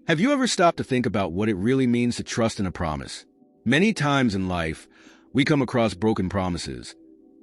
Have you ever stopped to think about what it really means to trust in a promise? Many times in life, we come across broken promises.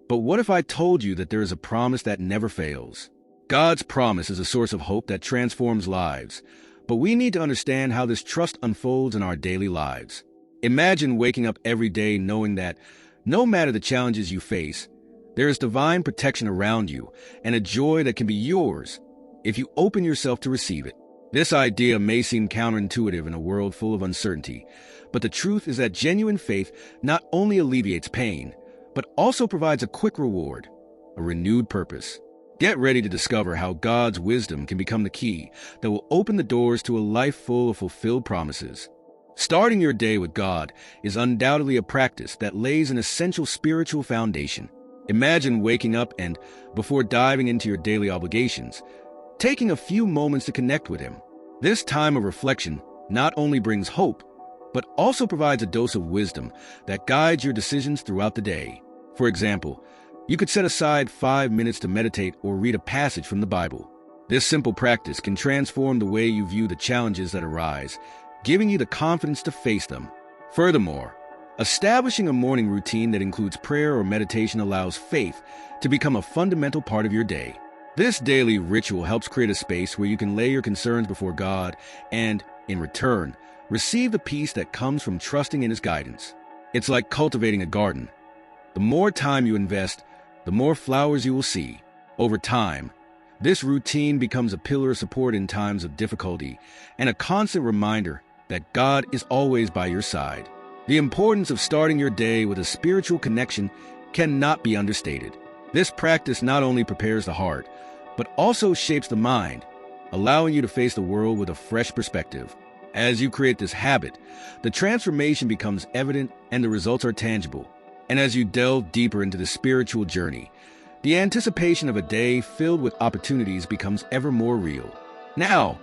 But what if I told you that there is a promise that never fails? God's promise is a source of hope that transforms lives, but we need to understand how this trust unfolds in our daily lives. Imagine waking up every day knowing that, no matter the challenges you face, there is divine protection around you and a joy that can be yours if you open yourself to receive it. This idea may seem counterintuitive in a world full of uncertainty, but the truth is that genuine faith not only alleviates pain, but also provides a quick reward, a renewed purpose. Get ready to discover how God's wisdom can become the key that will open the doors to a life full of fulfilled promises. Starting your day with God is undoubtedly a practice that lays an essential spiritual foundation. Imagine waking up and, before diving into your daily obligations, taking a few moments to connect with Him. This time of reflection not only brings hope, but also provides a dose of wisdom that guides your decisions throughout the day. For example, you could set aside 5 minutes to meditate or read a passage from the Bible. This simple practice can transform the way you view the challenges that arise, giving you the confidence to face them. Furthermore, establishing a morning routine that includes prayer or meditation allows faith to become a fundamental part of your day. This daily ritual helps create a space where you can lay your concerns before God and, in return, receive the peace that comes from trusting in His guidance. It's like cultivating a garden. The more time you invest, the more flowers you will see. Over time, this routine becomes a pillar of support in times of difficulty and a constant reminder that God is always by your side. The importance of starting your day with a spiritual connection cannot be understated. This practice not only prepares the heart, but also shapes the mind, allowing you to face the world with a fresh perspective. As you create this habit, the transformation becomes evident and the results are tangible. And as you delve deeper into the spiritual journey, the anticipation of a day filled with opportunities becomes ever more real. Now,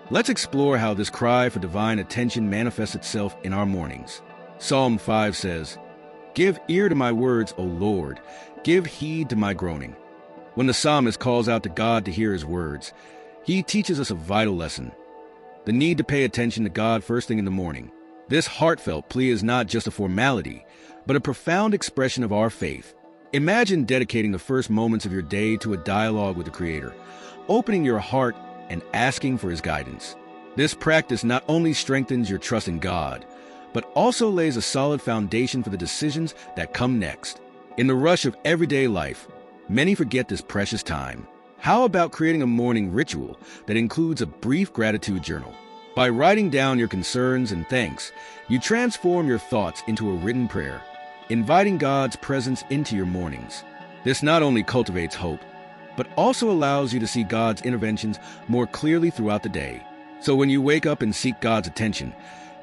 let's explore how this cry for divine attention manifests itself in our mornings. Psalm 5 says, "Give ear to my words, O Lord, give heed to my groaning." When the psalmist calls out to God to hear His words, he teaches us a vital lesson: the need to pay attention to God first thing in the morning. This heartfelt plea is not just a formality, but a profound expression of our faith. Imagine dedicating the first moments of your day to a dialogue with the Creator, opening your heart and asking for His guidance. This practice not only strengthens your trust in God, but also lays a solid foundation for the decisions that come next. In the rush of everyday life, many forget this precious time. How about creating a morning ritual that includes a brief gratitude journal? By writing down your concerns and thanks, you transform your thoughts into a written prayer, inviting God's presence into your mornings. This not only cultivates hope, but also allows you to see God's interventions more clearly throughout the day. So when you wake up and seek God's attention,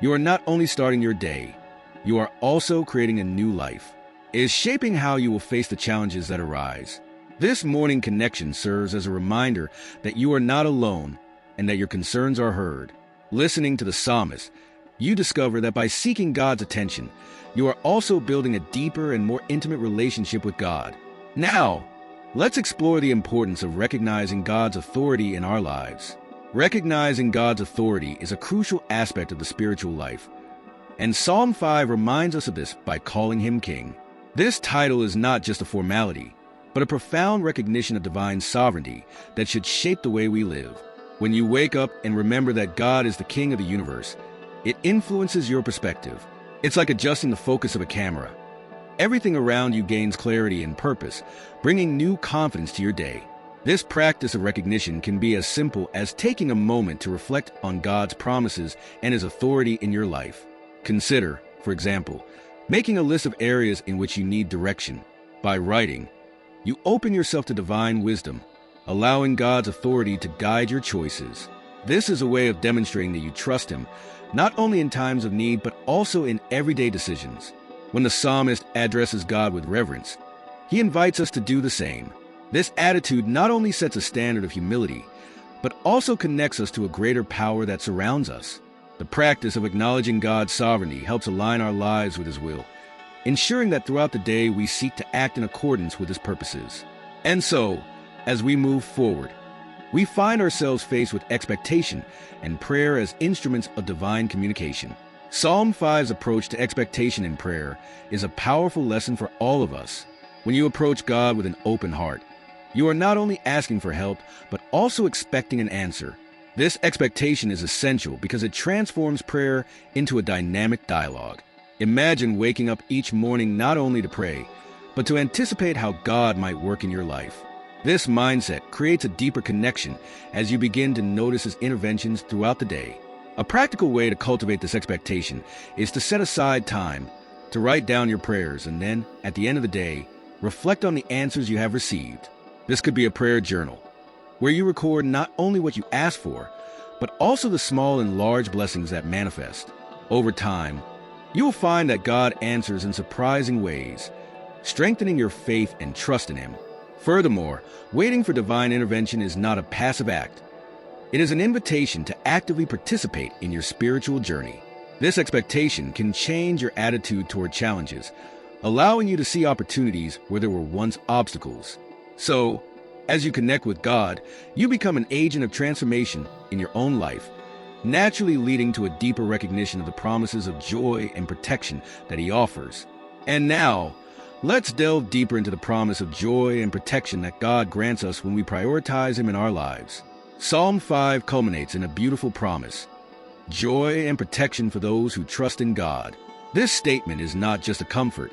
you are not only starting your day, you are also creating a new life. It is shaping how you will face the challenges that arise. This morning connection serves as a reminder that you are not alone and that your concerns are heard. Listening to the psalmist, you discover that by seeking God's attention, you are also building a deeper and more intimate relationship with God. Now, let's explore the importance of recognizing God's authority in our lives. Recognizing God's authority is a crucial aspect of the spiritual life, and Psalm 5 reminds us of this by calling Him King. This title is not just a formality, but a profound recognition of divine sovereignty that should shape the way we live. When you wake up and remember that God is the King of the universe, it influences your perspective. It's like adjusting the focus of a camera. Everything around you gains clarity and purpose, bringing new confidence to your day. This practice of recognition can be as simple as taking a moment to reflect on God's promises and His authority in your life. Consider, for example, making a list of areas in which you need direction. By writing, you open yourself to divine wisdom, allowing God's authority to guide your choices. This is a way of demonstrating that you trust Him, not only in times of need, but also in everyday decisions. When the psalmist addresses God with reverence, he invites us to do the same. This attitude not only sets a standard of humility, but also connects us to a greater power that surrounds us. The practice of acknowledging God's sovereignty helps align our lives with His will, ensuring that throughout the day we seek to act in accordance with His purposes. And so, as we move forward, We find ourselves faced with expectation and prayer as instruments of divine communication. Psalm 5's approach to expectation in prayer is a powerful lesson for all of us. When you approach God with an open heart, you are not only asking for help, but also expecting an answer. This expectation is essential because it transforms prayer into a dynamic dialogue. Imagine waking up each morning not only to pray, but to anticipate how God might work in your life. This mindset creates a deeper connection as you begin to notice His interventions throughout the day. A practical way to cultivate this expectation is to set aside time to write down your prayers and then, at the end of the day, reflect on the answers you have received. This could be a prayer journal, where you record not only what you ask for, but also the small and large blessings that manifest. Over time, you will find that God answers in surprising ways, strengthening your faith and trust in Him. Furthermore, waiting for divine intervention is not a passive act. It is an invitation to actively participate in your spiritual journey. This expectation can change your attitude toward challenges, allowing you to see opportunities where there were once obstacles. So, as you connect with God, you become an agent of transformation in your own life, naturally leading to a deeper recognition of the promises of joy and protection that He offers. And now, let's delve deeper into the promise of joy and protection that God grants us when we prioritize Him in our lives. Psalm 5 culminates in a beautiful promise: joy and protection for those who trust in God. This statement is not just a comfort,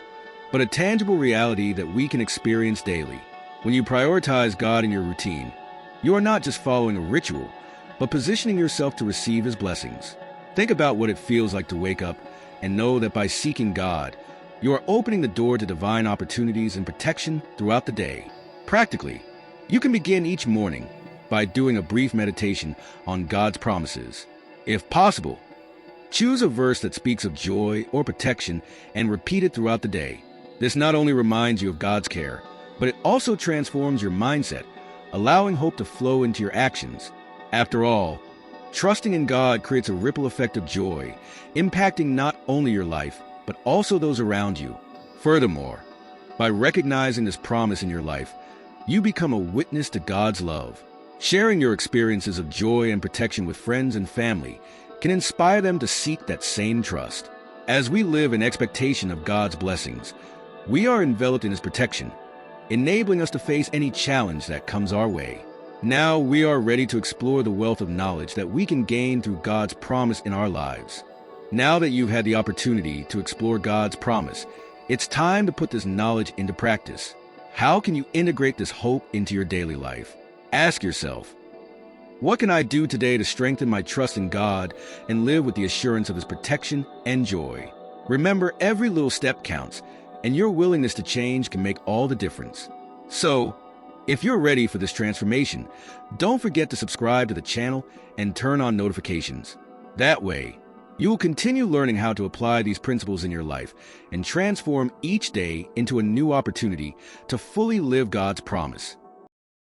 but a tangible reality that we can experience daily. When you prioritize God in your routine, you are not just following a ritual, but positioning yourself to receive His blessings. Think about what it feels like to wake up and know that by seeking God, you are opening the door to divine opportunities and protection throughout the day. Practically, you can begin each morning by doing a brief meditation on God's promises. If possible, choose a verse that speaks of joy or protection and repeat it throughout the day. This not only reminds you of God's care, but it also transforms your mindset, allowing hope to flow into your actions. After all, trusting in God creates a ripple effect of joy, impacting not only your life, but also those around you. Furthermore, by recognizing this promise in your life, you become a witness to God's love. Sharing your experiences of joy and protection with friends and family can inspire them to seek that same trust. As we live in expectation of God's blessings, we are enveloped in His protection, enabling us to face any challenge that comes our way. Now we are ready to explore the wealth of knowledge that we can gain through God's promise in our lives. Now that you've had the opportunity to explore God's promise, it's time to put this knowledge into practice. How can you integrate this hope into your daily life? Ask yourself, what can I do today to strengthen my trust in God and live with the assurance of His protection and joy? Remember, every little step counts, and your willingness to change can make all the difference. So, if you're ready for this transformation, don't forget to subscribe to the channel and turn on notifications. That way, you will continue learning how to apply these principles in your life and transform each day into a new opportunity to fully live God's promise.